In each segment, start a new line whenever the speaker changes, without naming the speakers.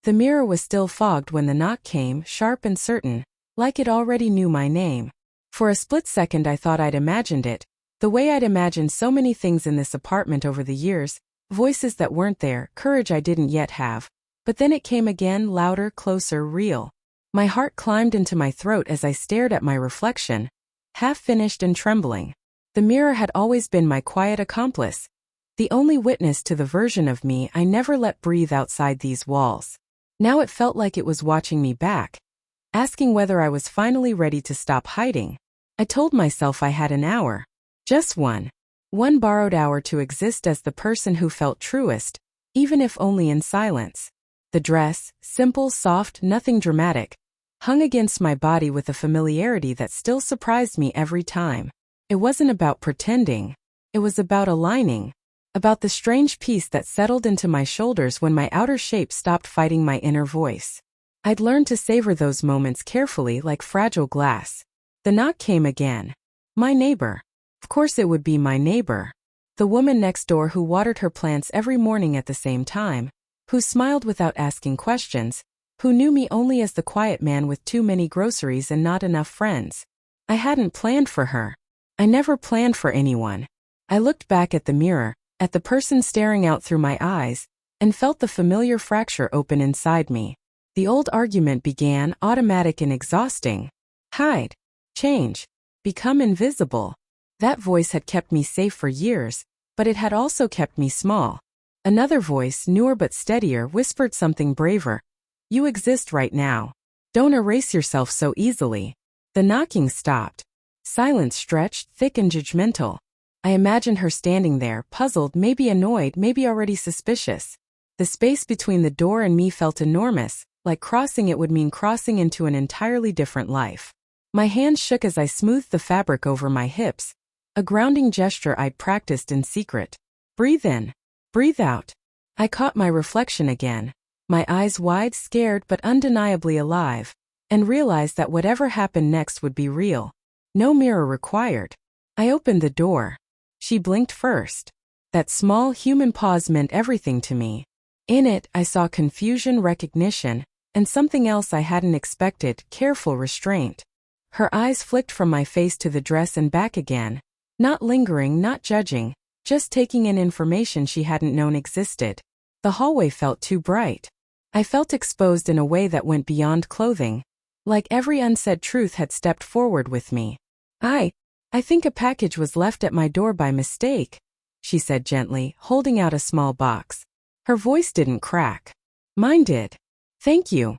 The mirror was still fogged when the knock came, sharp and certain, like it already knew my name. For a split second I thought I'd imagined it, the way I'd imagined so many things in this apartment over the years, voices that weren't there, courage I didn't yet have. But then it came again, louder, closer, real. My heart climbed into my throat as I stared at my reflection, half-finished and trembling. The mirror had always been my quiet accomplice, the only witness to the version of me I never let breathe outside these walls. Now it felt like it was watching me back, asking whether I was finally ready to stop hiding. I told myself I had an hour. Just one. One borrowed hour to exist as the person who felt truest, even if only in silence. The dress, simple, soft, nothing dramatic, hung against my body with a familiarity that still surprised me every time. It wasn't about pretending. It was about aligning. About the strange peace that settled into my shoulders when my outer shape stopped fighting my inner voice. I'd learned to savor those moments carefully like fragile glass. The knock came again. My neighbor. Of course it would be my neighbor. The woman next door who watered her plants every morning at the same time, who smiled without asking questions, who knew me only as the quiet man with too many groceries and not enough friends. I hadn't planned for her. I never planned for anyone. I looked back at the mirror, at the person staring out through my eyes, and felt the familiar fracture open inside me. The old argument began, automatic and exhausting. Hide. Change. Become invisible. That voice had kept me safe for years, but it had also kept me small. Another voice, newer but steadier, whispered something braver. You exist right now. Don't erase yourself so easily. The knocking stopped. Silence stretched, thick and judgmental. I imagined her standing there, puzzled, maybe annoyed, maybe already suspicious. The space between the door and me felt enormous, like crossing it would mean crossing into an entirely different life. My hands shook as I smoothed the fabric over my hips, a grounding gesture I'd practiced in secret. Breathe in. Breathe out. I caught my reflection again, my eyes wide, scared but undeniably alive, and realized that whatever happened next would be real. No mirror required. I opened the door. She blinked first. That small human pause meant everything to me. In it, I saw confusion, recognition, and something else I hadn't expected, careful restraint. Her eyes flicked from my face to the dress and back again, not lingering, not judging, just taking in information she hadn't known existed. The hallway felt too bright. I felt exposed in a way that went beyond clothing, like every unsaid truth had stepped forward with me. I think a package was left at my door by mistake, she said gently, holding out a small box. Her voice didn't crack. Mine did. Thank you,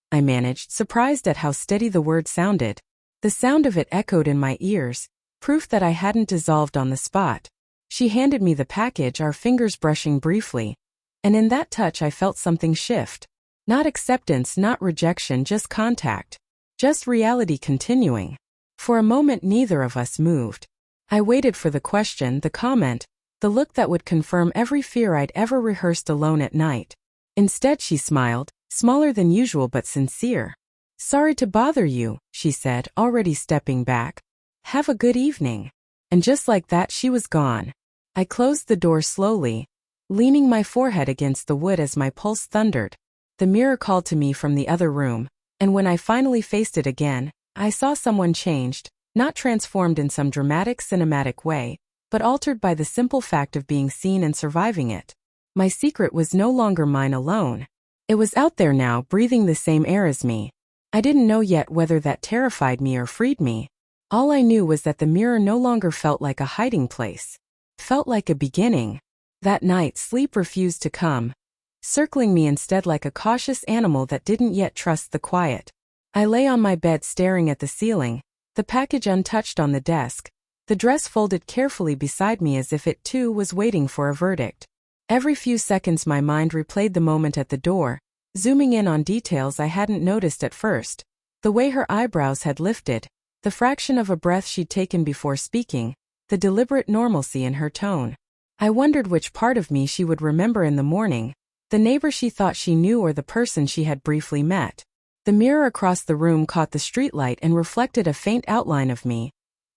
I managed, surprised at how steady the word sounded. The sound of it echoed in my ears, proof that I hadn't dissolved on the spot. She handed me the package, our fingers brushing briefly, and in that touch I felt something shift. Not acceptance, not rejection, just contact. Just reality continuing. For a moment neither of us moved. I waited for the question, the comment, the look that would confirm every fear I'd ever rehearsed alone at night. Instead she smiled, smaller than usual but sincere. Sorry to bother you, she said, already stepping back. Have a good evening. And just like that she was gone. I closed the door slowly, leaning my forehead against the wood as my pulse thundered. The mirror called to me from the other room, and when I finally faced it again, I saw someone changed, not transformed in some dramatic cinematic way, but altered by the simple fact of being seen and surviving it. My secret was no longer mine alone. It was out there now, breathing the same air as me. I didn't know yet whether that terrified me or freed me. All I knew was that the mirror no longer felt like a hiding place. It felt like a beginning. That night, sleep refused to come, circling me instead like a cautious animal that didn't yet trust the quiet. I lay on my bed staring at the ceiling, the package untouched on the desk, the dress folded carefully beside me as if it too was waiting for a verdict. Every few seconds my mind replayed the moment at the door, zooming in on details I hadn't noticed at first. The way her eyebrows had lifted, the fraction of a breath she'd taken before speaking, the deliberate normalcy in her tone. I wondered which part of me she would remember in the morning, the neighbor she thought she knew or the person she had briefly met. The mirror across the room caught the streetlight and reflected a faint outline of me,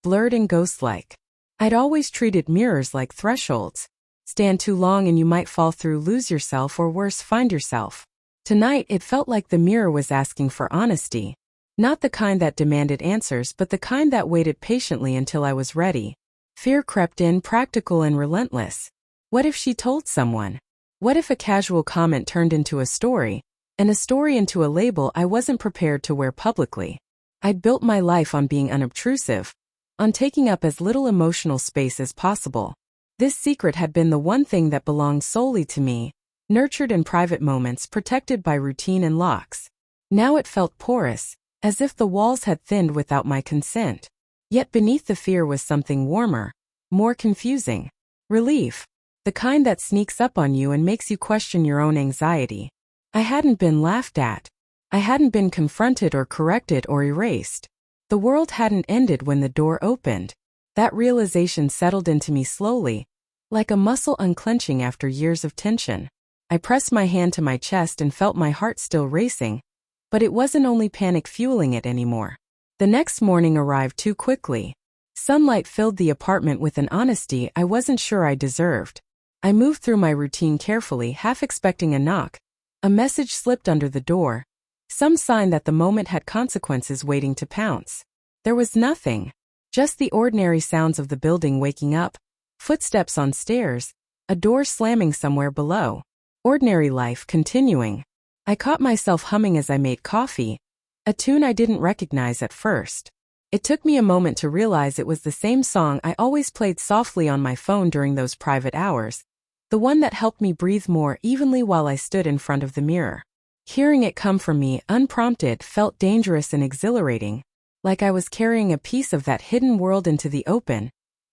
blurred and ghost-like. I'd always treated mirrors like thresholds. Stand too long and you might fall through, lose yourself, or worse, find yourself. Tonight it felt like the mirror was asking for honesty. Not the kind that demanded answers, but the kind that waited patiently until I was ready. Fear crept in, practical and relentless. What if she told someone? What if a casual comment turned into a story, and a story into a label I wasn't prepared to wear publicly? I'd built my life on being unobtrusive, on taking up as little emotional space as possible. This secret had been the one thing that belonged solely to me, nurtured in private moments, protected by routine and locks. Now it felt porous, as if the walls had thinned without my consent. Yet beneath the fear was something warmer, more confusing. Relief. The kind that sneaks up on you and makes you question your own anxiety. I hadn't been laughed at. I hadn't been confronted or corrected or erased. The world hadn't ended when the door opened. That realization settled into me slowly, like a muscle unclenching after years of tension. I pressed my hand to my chest and felt my heart still racing, but it wasn't only panic fueling it anymore. The next morning arrived too quickly. Sunlight filled the apartment with an honesty I wasn't sure I deserved. I moved through my routine carefully, half expecting a knock. A message slipped under the door, some sign that the moment had consequences waiting to pounce. There was nothing, just the ordinary sounds of the building waking up, footsteps on stairs, a door slamming somewhere below. Ordinary life continuing. I caught myself humming as I made coffee, a tune I didn't recognize at first. It took me a moment to realize it was the same song I always played softly on my phone during those private hours, the one that helped me breathe more evenly while I stood in front of the mirror. Hearing it come from me, unprompted, felt dangerous and exhilarating, like I was carrying a piece of that hidden world into the open,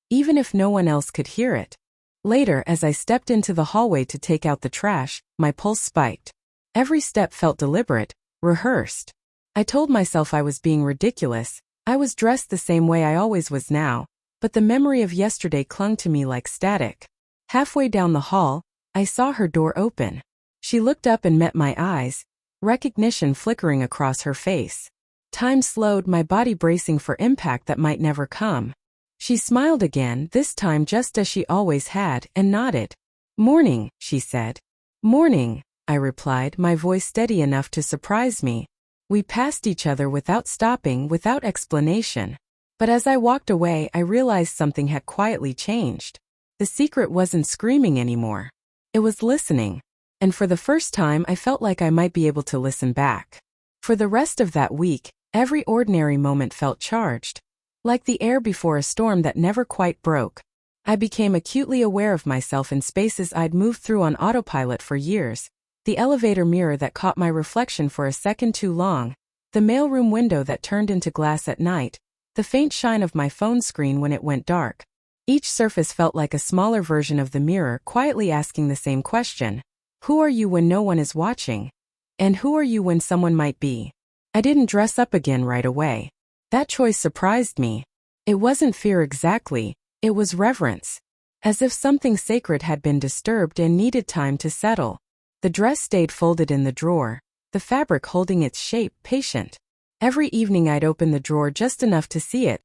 even if no one else could hear it. Later, as I stepped into the hallway to take out the trash, my pulse spiked. Every step felt deliberate, rehearsed. I told myself I was being ridiculous. I was dressed the same way I always was now, but the memory of yesterday clung to me like static. Halfway down the hall, I saw her door open. She looked up and met my eyes, recognition flickering across her face. Time slowed, my body bracing for impact that might never come. She smiled again, this time just as she always had, and nodded. "Morning," she said. "Morning," I replied, my voice steady enough to surprise me. We passed each other without stopping, without explanation. But as I walked away, I realized something had quietly changed. The secret wasn't screaming anymore. It was listening. And for the first time, I felt like I might be able to listen back. For the rest of that week, every ordinary moment felt charged. Like the air before a storm that never quite broke. I became acutely aware of myself in spaces I'd moved through on autopilot for years. The elevator mirror that caught my reflection for a second too long. The mailroom window that turned into glass at night. The faint shine of my phone screen when it went dark. Each surface felt like a smaller version of the mirror, quietly asking the same question. Who are you when no one is watching? And who are you when someone might be? I didn't dress up again right away. That choice surprised me. It wasn't fear exactly, it was reverence. As if something sacred had been disturbed and needed time to settle. The dress stayed folded in the drawer, the fabric holding its shape, patient. Every evening I'd open the drawer just enough to see it,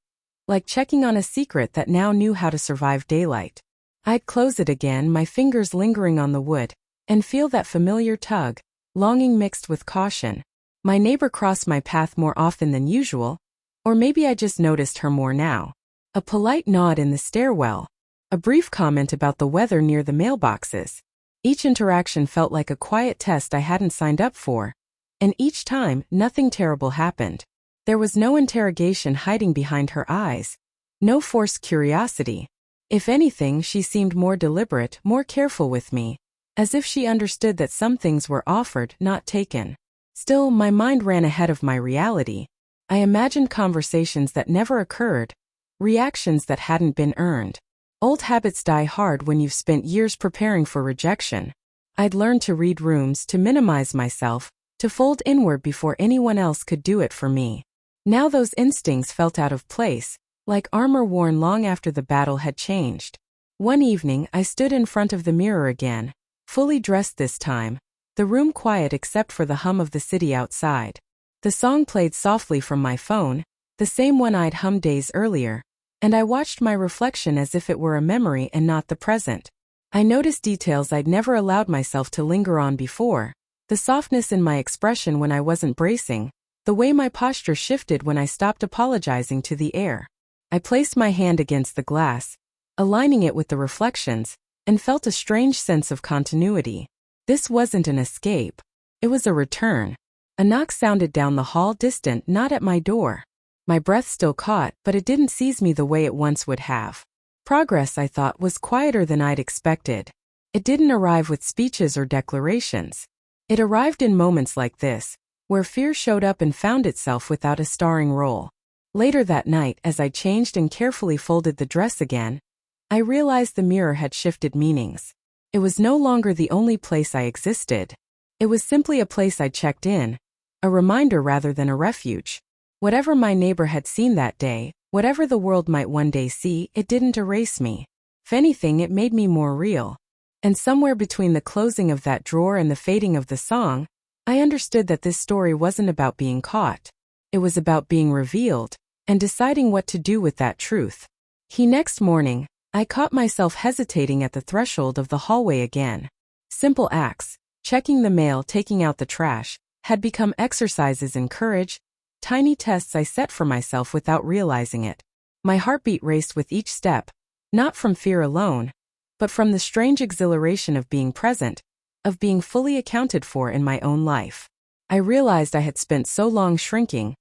like checking on a secret that now knew how to survive daylight. I'd close it again, my fingers lingering on the wood, and feel that familiar tug, longing mixed with caution. My neighbor crossed my path more often than usual. Or maybe I just noticed her more now. A polite nod in the stairwell. A brief comment about the weather near the mailboxes. Each interaction felt like a quiet test I hadn't signed up for. And each time, nothing terrible happened. There was no interrogation hiding behind her eyes. No forced curiosity. If anything, she seemed more deliberate, more careful with me. As if she understood that some things were offered, not taken. Still, my mind ran ahead of my reality. I imagined conversations that never occurred, reactions that hadn't been earned. Old habits die hard when you've spent years preparing for rejection. I'd learned to read rooms, to minimize myself, to fold inward before anyone else could do it for me. Now those instincts felt out of place, like armor worn long after the battle had changed. One evening, I stood in front of the mirror again, fully dressed this time, the room quiet except for the hum of the city outside. The song played softly from my phone, the same one I'd hummed days earlier, and I watched my reflection as if it were a memory and not the present. I noticed details I'd never allowed myself to linger on before. The softness in my expression when I wasn't bracing, the way my posture shifted when I stopped apologizing to the air. I placed my hand against the glass, aligning it with the reflections, and felt a strange sense of continuity. This wasn't an escape. It was a return. A knock sounded down the hall, distant, not at my door. My breath still caught, but it didn't seize me the way it once would have. Progress, I thought, was quieter than I'd expected. It didn't arrive with speeches or declarations. It arrived in moments like this, where fear showed up and found itself without a starring role. Later that night, as I changed and carefully folded the dress again, I realized the mirror had shifted meanings. It was no longer the only place I existed. It was simply a place I checked in, a reminder rather than a refuge. Whatever my neighbor had seen that day, whatever the world might one day see, it didn't erase me. If anything, it made me more real. And somewhere between the closing of that drawer and the fading of the song, I understood that this story wasn't about being caught. It was about being revealed, and deciding what to do with that truth. Next morning, I caught myself hesitating at the threshold of the hallway again. Simple acts, checking the mail, taking out the trash, had become exercises in courage, tiny tests I set for myself without realizing it. My heartbeat raced with each step, not from fear alone, but from the strange exhilaration of being present, of being fully accounted for in my own life. I realized I had spent so long shrinking,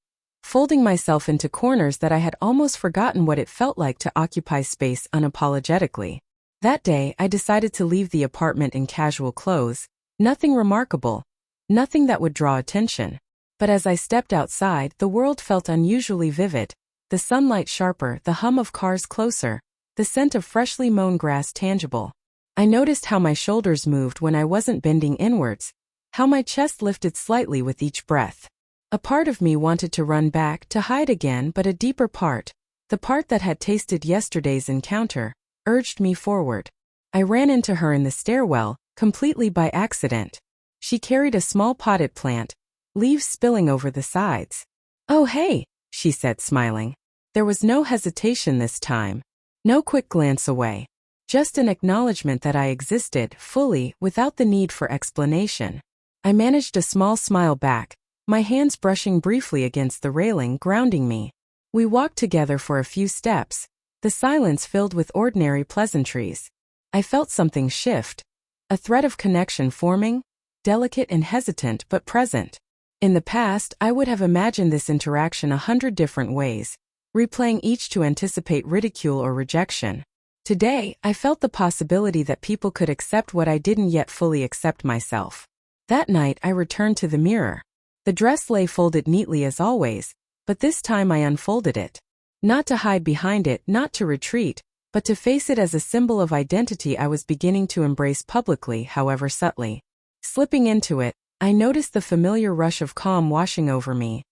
folding myself into corners, that I had almost forgotten what it felt like to occupy space unapologetically. That day, I decided to leave the apartment in casual clothes, nothing remarkable, nothing that would draw attention. But as I stepped outside, the world felt unusually vivid, the sunlight sharper, the hum of cars closer, the scent of freshly mown grass tangible. I noticed how my shoulders moved when I wasn't bending inwards, how my chest lifted slightly with each breath. A part of me wanted to run back, to hide again, but a deeper part, the part that had tasted yesterday's encounter, urged me forward. I ran into her in the stairwell, completely by accident. She carried a small potted plant, leaves spilling over the sides. "Oh hey," she said, smiling. There was no hesitation this time, no quick glance away, just an acknowledgement that I existed, fully, without the need for explanation. I managed a small smile back, my hands brushing briefly against the railing, grounding me. We walked together for a few steps, the silence filled with ordinary pleasantries. I felt something shift, a thread of connection forming, delicate and hesitant but present. In the past, I would have imagined this interaction 100 different ways, replaying each to anticipate ridicule or rejection. Today, I felt the possibility that people could accept what I didn't yet fully accept myself. That night, I returned to the mirror. The dress lay folded neatly as always, but this time I unfolded it. Not to hide behind it, not to retreat, but to face it as a symbol of identity I was beginning to embrace publicly, however subtly. Slipping into it, I noticed the familiar rush of calm washing over me.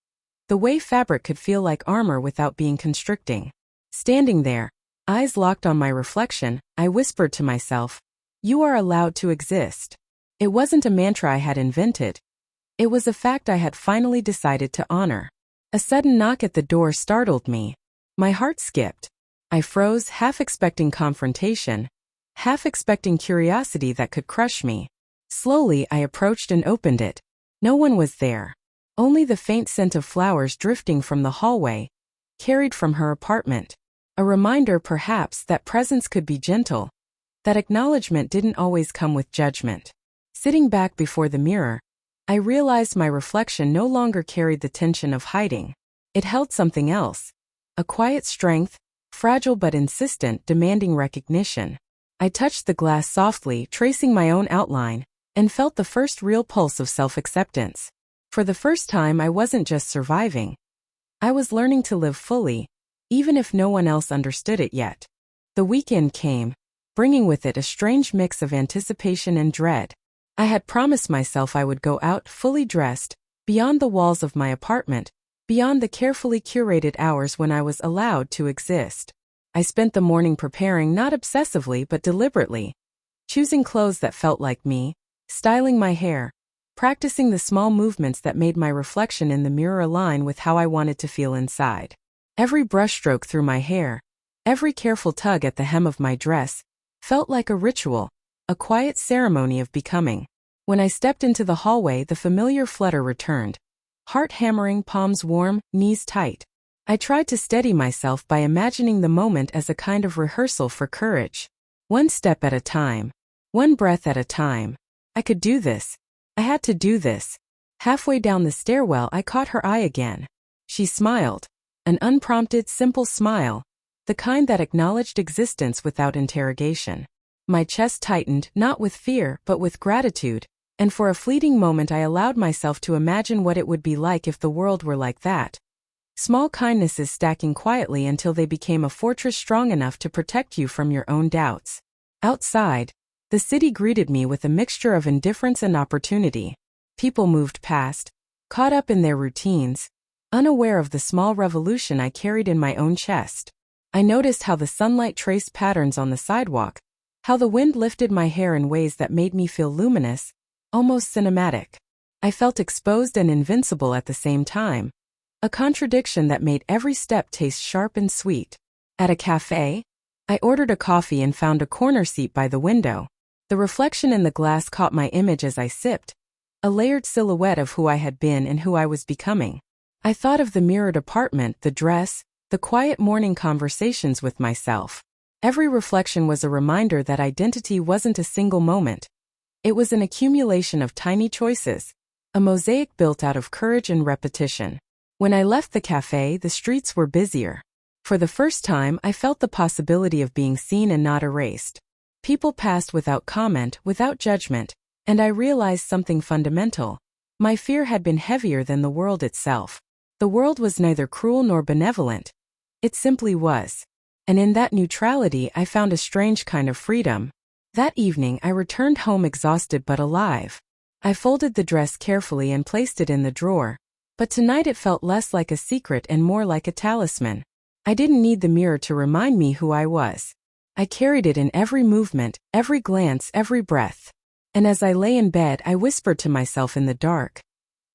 The way fabric could feel like armor without being constricting. Standing there, eyes locked on my reflection, I whispered to myself, "You are allowed to exist." It wasn't a mantra I had invented. It was a fact I had finally decided to honor. A sudden knock at the door startled me. My heart skipped. I froze, half expecting confrontation, half expecting curiosity that could crush me. Slowly, I approached and opened it. No one was there. Only the faint scent of flowers drifting from the hallway, carried from her apartment. A reminder, perhaps, that presence could be gentle, that acknowledgement didn't always come with judgment. Sitting back before the mirror, I realized my reflection no longer carried the tension of hiding. It held something else, a quiet strength, fragile but insistent, demanding recognition. I touched the glass softly, tracing my own outline, and felt the first real pulse of self-acceptance. For the first time, I wasn't just surviving. I was learning to live fully, even if no one else understood it yet. The weekend came, bringing with it a strange mix of anticipation and dread. I had promised myself I would go out fully dressed, beyond the walls of my apartment, beyond the carefully curated hours when I was allowed to exist. I spent the morning preparing, not obsessively but deliberately, choosing clothes that felt like me, styling my hair, practicing the small movements that made my reflection in the mirror align with how I wanted to feel inside. Every brushstroke through my hair, every careful tug at the hem of my dress, felt like a ritual, a quiet ceremony of becoming. When I stepped into the hallway, the familiar flutter returned. Heart hammering, palms warm, knees tight. I tried to steady myself by imagining the moment as a kind of rehearsal for courage. One step at a time. One breath at a time. I could do this. I had to do this. Halfway down the stairwell, I caught her eye again. She smiled. An unprompted, simple smile. The kind that acknowledged existence without interrogation. My chest tightened, not with fear, but with gratitude, and for a fleeting moment I allowed myself to imagine what it would be like if the world were like that. Small kindnesses stacking quietly until they became a fortress strong enough to protect you from your own doubts. Outside, the city greeted me with a mixture of indifference and opportunity. People moved past, caught up in their routines, unaware of the small revolution I carried in my own chest. I noticed how the sunlight traced patterns on the sidewalk, how the wind lifted my hair in ways that made me feel luminous, almost cinematic. I felt exposed and invincible at the same time, a contradiction that made every step taste sharp and sweet. At a cafe, I ordered a coffee and found a corner seat by the window. The reflection in the glass caught my image as I sipped, a layered silhouette of who I had been and who I was becoming. I thought of the mirrored apartment, the dress, the quiet morning conversations with myself. Every reflection was a reminder that identity wasn't a single moment. It was an accumulation of tiny choices, a mosaic built out of courage and repetition. When I left the cafe, the streets were busier. For the first time, I felt the possibility of being seen and not erased. People passed without comment, without judgment, and I realized something fundamental. My fear had been heavier than the world itself. The world was neither cruel nor benevolent. It simply was. And in that neutrality, I found a strange kind of freedom. That evening, I returned home exhausted but alive. I folded the dress carefully and placed it in the drawer. But tonight it felt less like a secret and more like a talisman. I didn't need the mirror to remind me who I was. I carried it in every movement, every glance, every breath. And as I lay in bed, I whispered to myself in the dark,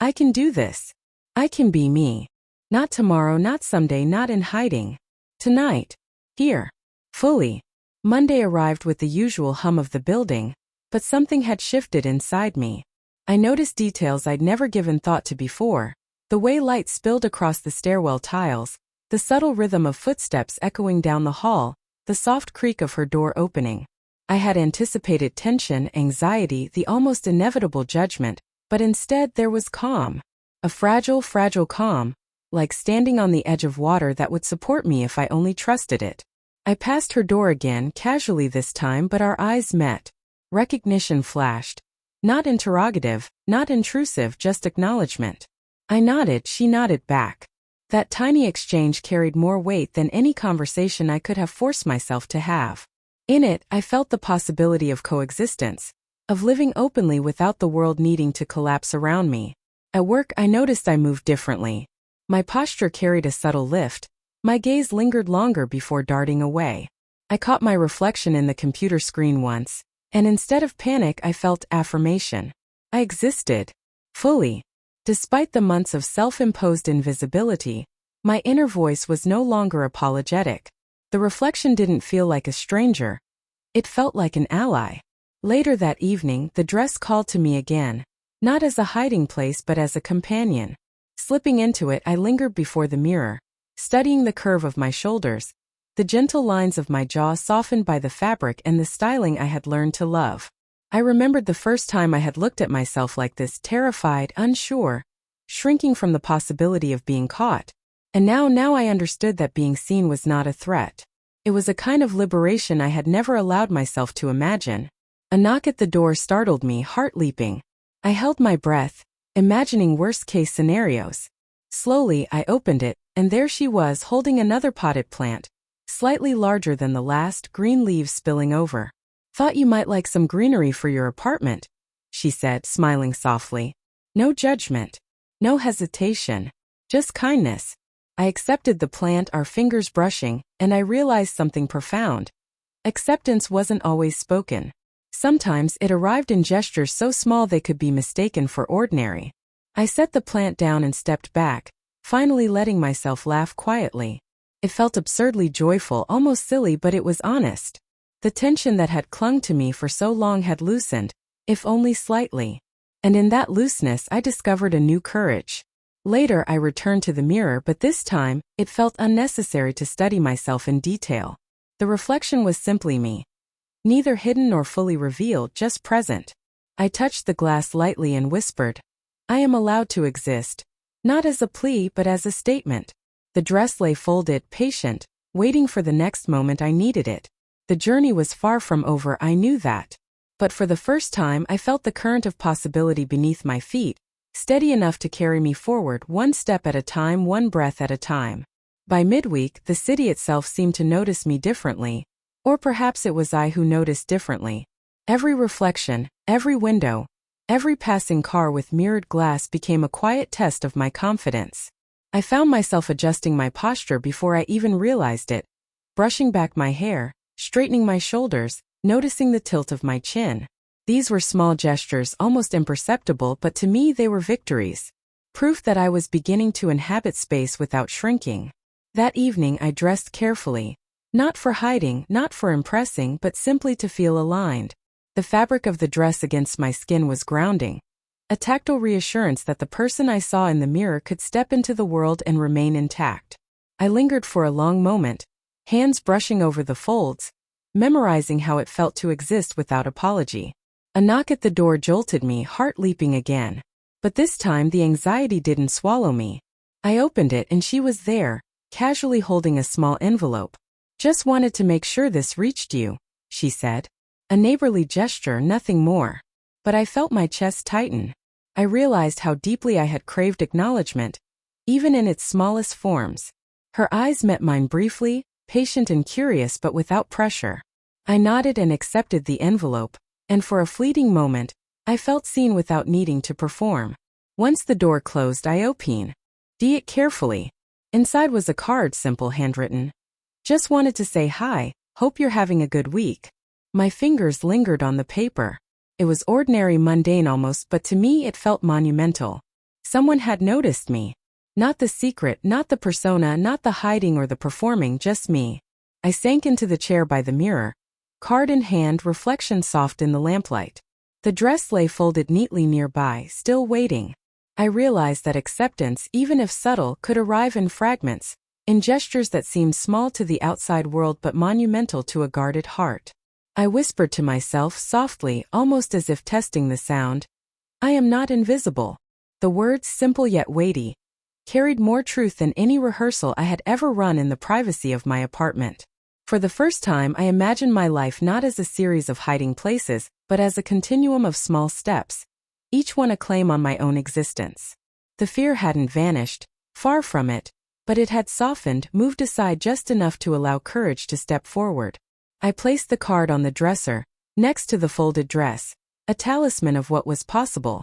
I can do this. I can be me. Not tomorrow, not someday, not in hiding. Tonight. Here. Fully. Monday arrived with the usual hum of the building, but something had shifted inside me. I noticed details I'd never given thought to before. The way light spilled across the stairwell tiles, the subtle rhythm of footsteps echoing down the hall, the soft creak of her door opening. I had anticipated tension, anxiety, the almost inevitable judgment, but instead there was calm. A fragile, fragile calm, like standing on the edge of water that would support me if I only trusted it. I passed her door again, casually this time, but our eyes met. Recognition flashed. Not interrogative, not intrusive, just acknowledgement. I nodded, she nodded back. That tiny exchange carried more weight than any conversation I could have forced myself to have. In it, I felt the possibility of coexistence, of living openly without the world needing to collapse around me. At work, I noticed I moved differently. My posture carried a subtle lift. My gaze lingered longer before darting away. I caught my reflection in the computer screen once, and instead of panic, I felt affirmation. I existed. Fully. Despite the months of self-imposed invisibility, my inner voice was no longer apologetic. The reflection didn't feel like a stranger. It felt like an ally. Later that evening, the dress called to me again, not as a hiding place but as a companion. Slipping into it, I lingered before the mirror, studying the curve of my shoulders, the gentle lines of my jaw softened by the fabric and the styling I had learned to love. I remembered the first time I had looked at myself like this, terrified, unsure, shrinking from the possibility of being caught. And now I understood that being seen was not a threat. It was a kind of liberation I had never allowed myself to imagine. A knock at the door startled me, heart leaping. I held my breath, imagining worst-case scenarios. Slowly, I opened it, and there she was holding another potted plant, slightly larger than the last, green leaves spilling over. Thought you might like some greenery for your apartment, she said, smiling softly. No judgment. No hesitation. Just kindness. I accepted the plant, our fingers brushing, and I realized something profound. Acceptance wasn't always spoken. Sometimes it arrived in gestures so small they could be mistaken for ordinary. I set the plant down and stepped back, finally letting myself laugh quietly. It felt absurdly joyful, almost silly, but it was honest. The tension that had clung to me for so long had loosened, if only slightly. And in that looseness I discovered a new courage. Later I returned to the mirror, but this time, it felt unnecessary to study myself in detail. The reflection was simply me. Neither hidden nor fully revealed, just present. I touched the glass lightly and whispered, "I am allowed to exist." Not as a plea but as a statement. The dress lay folded, patient, waiting for the next moment I needed it. The journey was far from over, I knew that. But for the first time I felt the current of possibility beneath my feet, steady enough to carry me forward one step at a time, one breath at a time. By midweek, the city itself seemed to notice me differently. Or perhaps it was I who noticed differently. Every reflection, every window, every passing car with mirrored glass became a quiet test of my confidence. I found myself adjusting my posture before I even realized it, brushing back my hair, straightening my shoulders, noticing the tilt of my chin. These were small gestures, almost imperceptible, but to me they were victories. Proof that I was beginning to inhabit space without shrinking. That evening I dressed carefully. Not for hiding, not for impressing, but simply to feel aligned. The fabric of the dress against my skin was grounding. A tactile reassurance that the person I saw in the mirror could step into the world and remain intact. I lingered for a long moment, hands brushing over the folds, memorizing how it felt to exist without apology. A knock at the door jolted me, heart leaping again. But this time the anxiety didn't swallow me. I opened it and she was there, casually holding a small envelope. "Just wanted to make sure this reached you," she said. A neighborly gesture, nothing more. But I felt my chest tighten. I realized how deeply I had craved acknowledgement, even in its smallest forms. Her eyes met mine briefly, patient and curious but without pressure. I nodded and accepted the envelope, and for a fleeting moment, I felt seen without needing to perform. Once the door closed, I opened it carefully. Inside was a card, simple, handwritten. "Just wanted to say hi, hope you're having a good week." My fingers lingered on the paper. It was ordinary, mundane almost, but to me it felt monumental. Someone had noticed me. Not the secret, not the persona, not the hiding or the performing, just me. I sank into the chair by the mirror, card in hand, reflection soft in the lamplight. The dress lay folded neatly nearby, still waiting. I realized that acceptance, even if subtle, could arrive in fragments, in gestures that seemed small to the outside world but monumental to a guarded heart. I whispered to myself softly, almost as if testing the sound, "I am not invisible." The words, simple yet weighty, carried more truth than any rehearsal I had ever run in the privacy of my apartment. For the first time I imagined my life not as a series of hiding places, but as a continuum of small steps, each one a claim on my own existence. The fear hadn't vanished, far from it, but it had softened, moved aside just enough to allow courage to step forward. I placed the card on the dresser, next to the folded dress, a talisman of what was possible.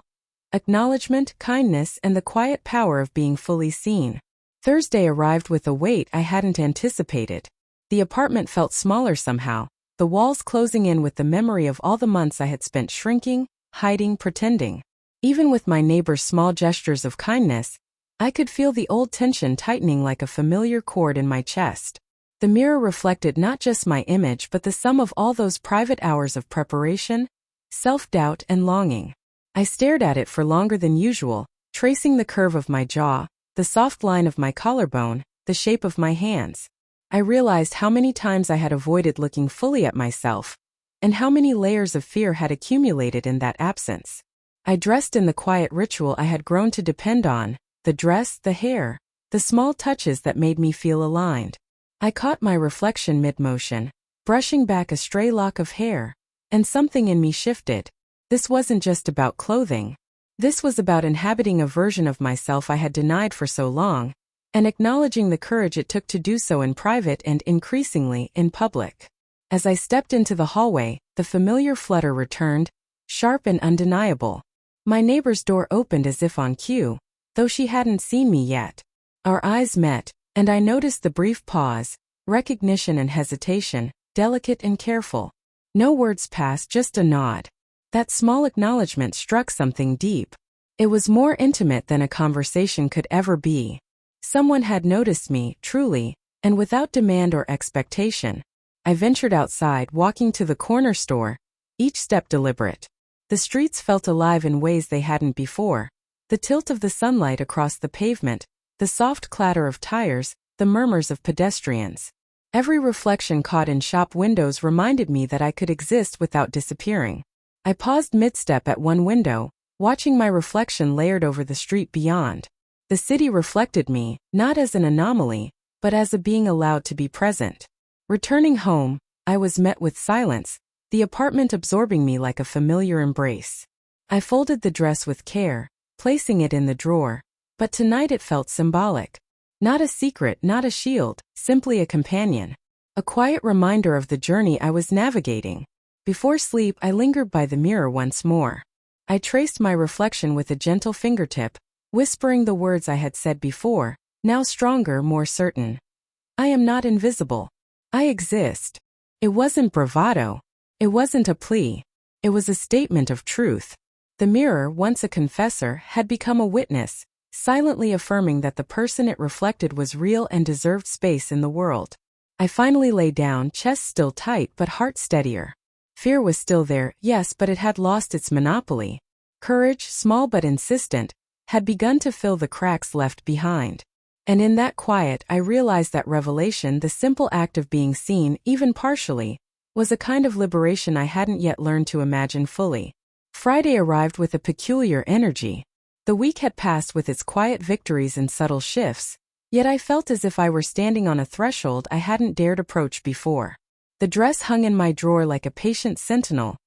Acknowledgement, kindness, and the quiet power of being fully seen. Thursday arrived with a weight I hadn't anticipated. The apartment felt smaller somehow, the walls closing in with the memory of all the months I had spent shrinking, hiding, pretending. Even with my neighbor's small gestures of kindness, I could feel the old tension tightening like a familiar cord in my chest. The mirror reflected not just my image but the sum of all those private hours of preparation, self-doubt, and longing. I stared at it for longer than usual, tracing the curve of my jaw, the soft line of my collarbone, the shape of my hands. I realized how many times I had avoided looking fully at myself, and how many layers of fear had accumulated in that absence. I dressed in the quiet ritual I had grown to depend on, the dress, the hair, the small touches that made me feel aligned. I caught my reflection mid-motion, brushing back a stray lock of hair, and something in me shifted. This wasn't just about clothing. This was about inhabiting a version of myself I had denied for so long, and acknowledging the courage it took to do so in private and, increasingly, in public. As I stepped into the hallway, the familiar flutter returned, sharp and undeniable. My neighbor's door opened as if on cue, though she hadn't seen me yet. Our eyes met, and I noticed the brief pause, recognition and hesitation, delicate and careful. No words passed, just a nod. That small acknowledgement struck something deep. It was more intimate than a conversation could ever be. Someone had noticed me, truly, and without demand or expectation. I ventured outside, walking to the corner store, each step deliberate. The streets felt alive in ways they hadn't before. The tilt of the sunlight across the pavement, the soft clatter of tires, the murmurs of pedestrians. Every reflection caught in shop windows reminded me that I could exist without disappearing. I paused mid-step at one window, watching my reflection layered over the street beyond. The city reflected me, not as an anomaly, but as a being allowed to be present. Returning home, I was met with silence, the apartment absorbing me like a familiar embrace. I folded the dress with care, placing it in the drawer, but tonight it felt symbolic. Not a secret, not a shield, simply a companion. A quiet reminder of the journey I was navigating. Before sleep, I lingered by the mirror once more. I traced my reflection with a gentle fingertip, whispering the words I had said before, now stronger, more certain. I am not invisible. I exist. It wasn't bravado. It wasn't a plea. It was a statement of truth. The mirror, once a confessor, had become a witness, silently affirming that the person it reflected was real and deserved space in the world. I finally lay down, chest still tight but heart steadier. Fear was still there, yes, but it had lost its monopoly. Courage, small but insistent, had begun to fill the cracks left behind. And in that quiet, I realized that revelation, the simple act of being seen, even partially, was a kind of liberation I hadn't yet learned to imagine fully. Friday arrived with a peculiar energy. The week had passed with its quiet victories and subtle shifts, yet I felt as if I were standing on a threshold I hadn't dared approach before. The dress hung in my drawer like a patient sentinel,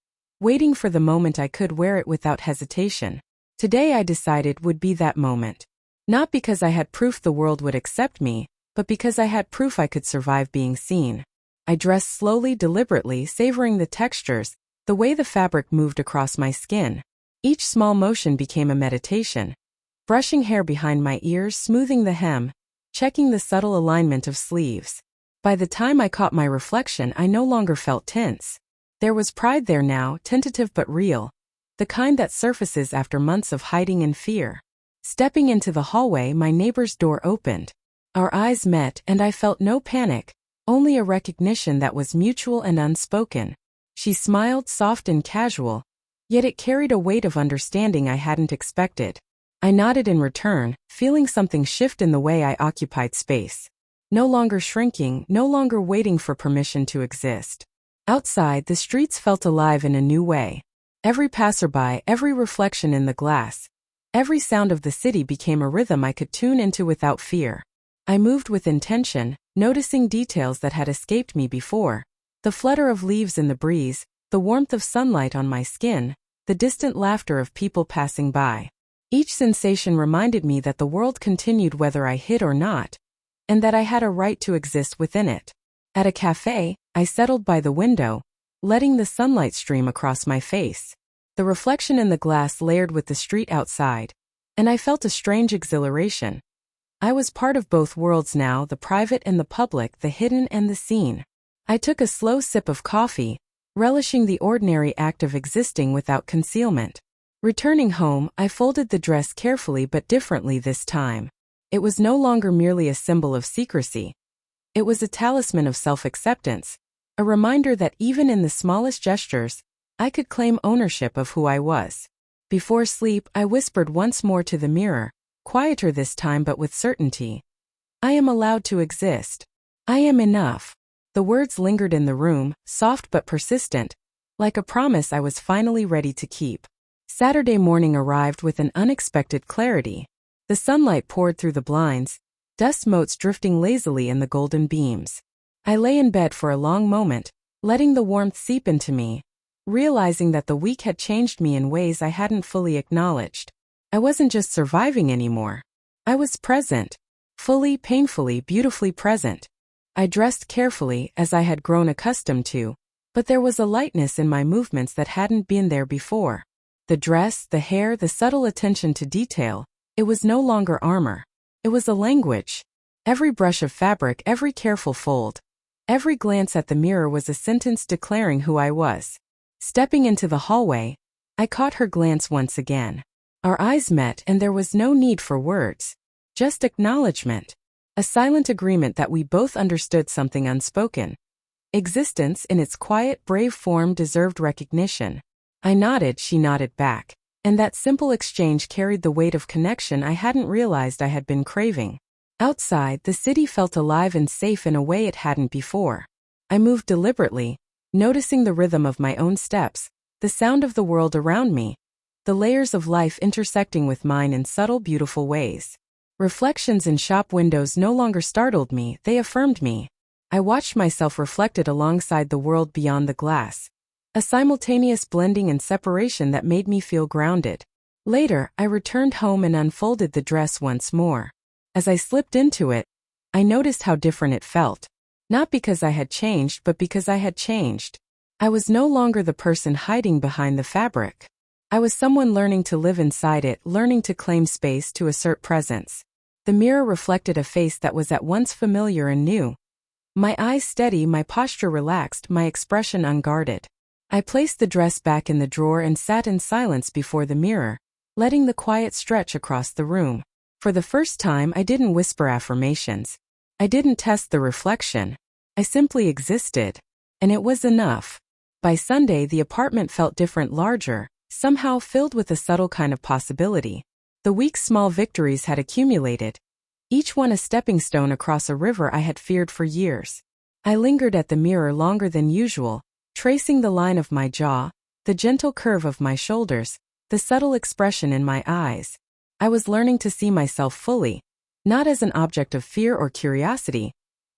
waiting for the moment I could wear it without hesitation. Today I decided would be that moment. Not because I had proof the world would accept me, but because I had proof I could survive being seen. I dressed slowly, deliberately, savoring the textures, the way the fabric moved across my skin. Each small motion became a meditation. Brushing hair behind my ears, smoothing the hem, checking the subtle alignment of sleeves. By the time I caught my reflection, I no longer felt tense. There was pride there now, tentative but real. The kind that surfaces after months of hiding and fear. Stepping into the hallway, my neighbor's door opened. Our eyes met, and I felt no panic, only a recognition that was mutual and unspoken. She smiled, soft and casual, yet it carried a weight of understanding I hadn't expected. I nodded in return, feeling something shift in the way I occupied space. No longer shrinking, no longer waiting for permission to exist. Outside, the streets felt alive in a new way. Every passerby, every reflection in the glass, every sound of the city became a rhythm I could tune into without fear. I moved with intention, noticing details that had escaped me before. The flutter of leaves in the breeze, the warmth of sunlight on my skin, the distant laughter of people passing by. Each sensation reminded me that the world continued whether I hid or not, and that I had a right to exist within it. At a cafe, I settled by the window, letting the sunlight stream across my face. The reflection in the glass layered with the street outside, and I felt a strange exhilaration. I was part of both worlds now, the private and the public, the hidden and the seen. I took a slow sip of coffee, relishing the ordinary act of existing without concealment. Returning home, I folded the dress carefully but differently this time. It was no longer merely a symbol of secrecy. It was a talisman of self-acceptance, a reminder that even in the smallest gestures, I could claim ownership of who I was. Before sleep, I whispered once more to the mirror, quieter this time but with certainty. I am allowed to exist. I am enough. The words lingered in the room, soft but persistent, like a promise I was finally ready to keep. Saturday morning arrived with an unexpected clarity. The sunlight poured through the blinds, dust motes drifting lazily in the golden beams. I lay in bed for a long moment, letting the warmth seep into me, realizing that the week had changed me in ways I hadn't fully acknowledged. I wasn't just surviving anymore. I was present. Fully, painfully, beautifully present. I dressed carefully, as I had grown accustomed to, but there was a lightness in my movements that hadn't been there before. The dress, the hair, the subtle attention to detail, it was no longer armor. It was a language. Every brush of fabric, every careful fold, every glance at the mirror was a sentence declaring who I was. Stepping into the hallway, I caught her glance once again. Our eyes met and there was no need for words. Just acknowledgement. A silent agreement that we both understood something unspoken. Existence in its quiet, brave form deserved recognition. I nodded, she nodded back. And that simple exchange carried the weight of connection I hadn't realized I had been craving. Outside, the city felt alive and safe in a way it hadn't before. I moved deliberately, noticing the rhythm of my own steps, the sound of the world around me, the layers of life intersecting with mine in subtle, beautiful ways. Reflections in shop windows no longer startled me, they affirmed me. I watched myself reflected alongside the world beyond the glass. A simultaneous blending and separation that made me feel grounded. Later, I returned home and unfolded the dress once more. As I slipped into it, I noticed how different it felt. Not because I had changed, but because I had changed. I was no longer the person hiding behind the fabric. I was someone learning to live inside it, learning to claim space, to assert presence. The mirror reflected a face that was at once familiar and new. My eyes steady, my posture relaxed, my expression unguarded. I placed the dress back in the drawer and sat in silence before the mirror, letting the quiet stretch across the room. For the first time, I didn't whisper affirmations. I didn't test the reflection. I simply existed. And it was enough. By Sunday, the apartment felt different, larger, somehow filled with a subtle kind of possibility. The week's small victories had accumulated, each one a stepping stone across a river I had feared for years. I lingered at the mirror longer than usual, tracing the line of my jaw, the gentle curve of my shoulders, the subtle expression in my eyes. I was learning to see myself fully, not as an object of fear or curiosity,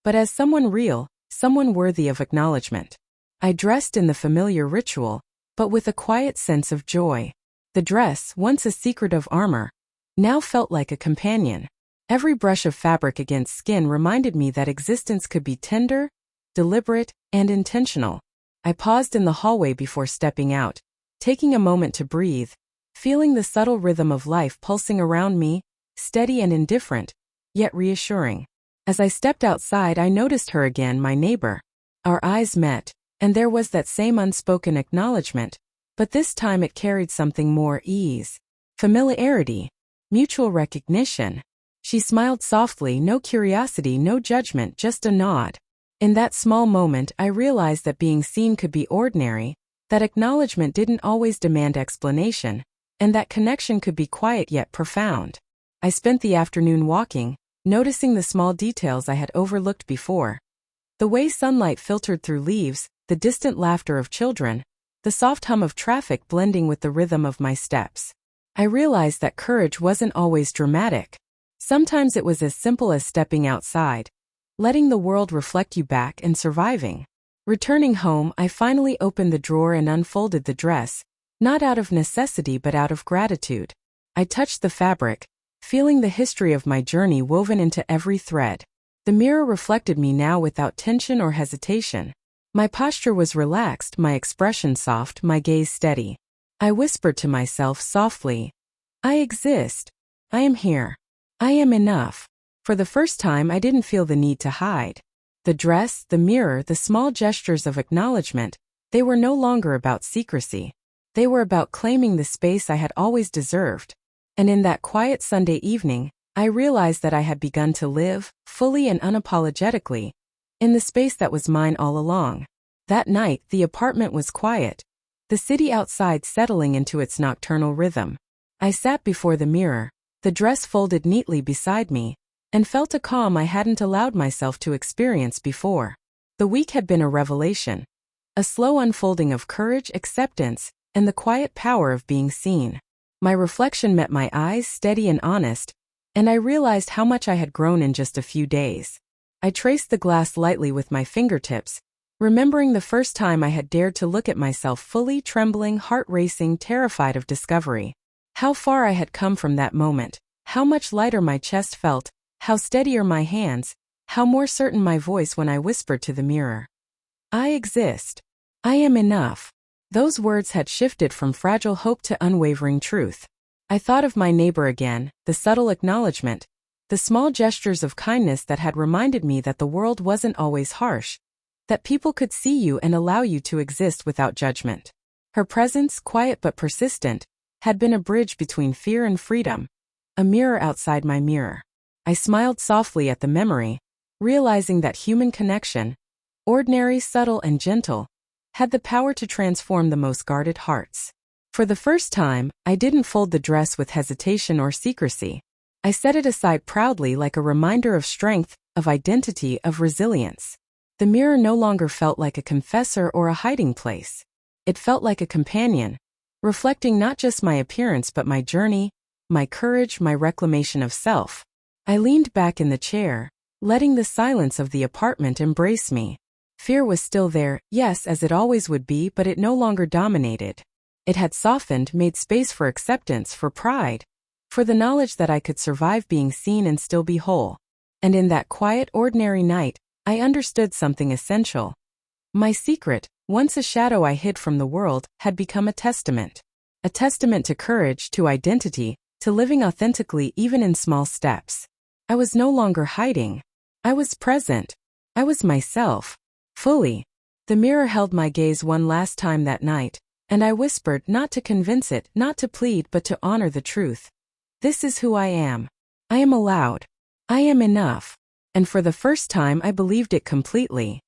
but as someone real, someone worthy of acknowledgement. I dressed in the familiar ritual, but with a quiet sense of joy. The dress, once a secret of armor, now felt like a companion. Every brush of fabric against skin reminded me that existence could be tender, deliberate, and intentional. I paused in the hallway before stepping out, taking a moment to breathe, feeling the subtle rhythm of life pulsing around me, steady and indifferent, yet reassuring. As I stepped outside, I noticed her again, my neighbor. Our eyes met, and there was that same unspoken acknowledgement, but this time it carried something more: ease, familiarity, mutual recognition. She smiled softly, no curiosity, no judgment, just a nod. In that small moment, I realized that being seen could be ordinary, that acknowledgement didn't always demand explanation, and that connection could be quiet yet profound. I spent the afternoon walking, noticing the small details I had overlooked before. The way sunlight filtered through leaves, the distant laughter of children, the soft hum of traffic blending with the rhythm of my steps. I realized that courage wasn't always dramatic. Sometimes it was as simple as stepping outside, letting the world reflect you back, and surviving. Returning home, I finally opened the drawer and unfolded the dress, not out of necessity but out of gratitude. I touched the fabric, feeling the history of my journey woven into every thread. The mirror reflected me now without tension or hesitation. My posture was relaxed, my expression soft, my gaze steady. I whispered to myself softly, "I exist. I am here. I am enough." For the first time, I didn't feel the need to hide. The dress, the mirror, the small gestures of acknowledgement, they were no longer about secrecy. They were about claiming the space I had always deserved. And in that quiet Sunday evening, I realized that I had begun to live, fully and unapologetically, in the space that was mine all along. That night, the apartment was quiet, the city outside settling into its nocturnal rhythm. I sat before the mirror, the dress folded neatly beside me, and felt a calm I hadn't allowed myself to experience before. The week had been a revelation, a slow unfolding of courage, acceptance, and the quiet power of being seen. My reflection met my eyes, steady and honest, and I realized how much I had grown in just a few days. I traced the glass lightly with my fingertips, remembering the first time I had dared to look at myself fully, trembling, heart racing, terrified of discovery. How far I had come from that moment, how much lighter my chest felt, how steadier my hands, how more certain my voice when I whispered to the mirror, "I exist. I am enough." Those words had shifted from fragile hope to unwavering truth. I thought of my neighbor again, the subtle acknowledgement, the small gestures of kindness that had reminded me that the world wasn't always harsh, that people could see you and allow you to exist without judgment. Her presence, quiet but persistent, had been a bridge between fear and freedom, a mirror outside my mirror. I smiled softly at the memory, realizing that human connection, ordinary, subtle, and gentle, had the power to transform the most guarded hearts. For the first time, I didn't fold the dress with hesitation or secrecy. I set it aside proudly like a reminder of strength, of identity, of resilience. The mirror no longer felt like a confessor or a hiding place. It felt like a companion, reflecting not just my appearance but my journey, my courage, my reclamation of self. I leaned back in the chair, letting the silence of the apartment embrace me. Fear was still there, yes, as it always would be, but it no longer dominated. It had softened, made space for acceptance, for pride, for the knowledge that I could survive being seen and still be whole. And in that quiet, ordinary night, I understood something essential. My secret, once a shadow I hid from the world, had become a testament. A testament to courage, to identity, to living authentically even in small steps. I was no longer hiding. I was present. I was myself. Fully. The mirror held my gaze one last time that night, and I whispered, not to convince it, not to plead, but to honor the truth. This is who I am. I am allowed. I am enough. And for the first time I believed it completely.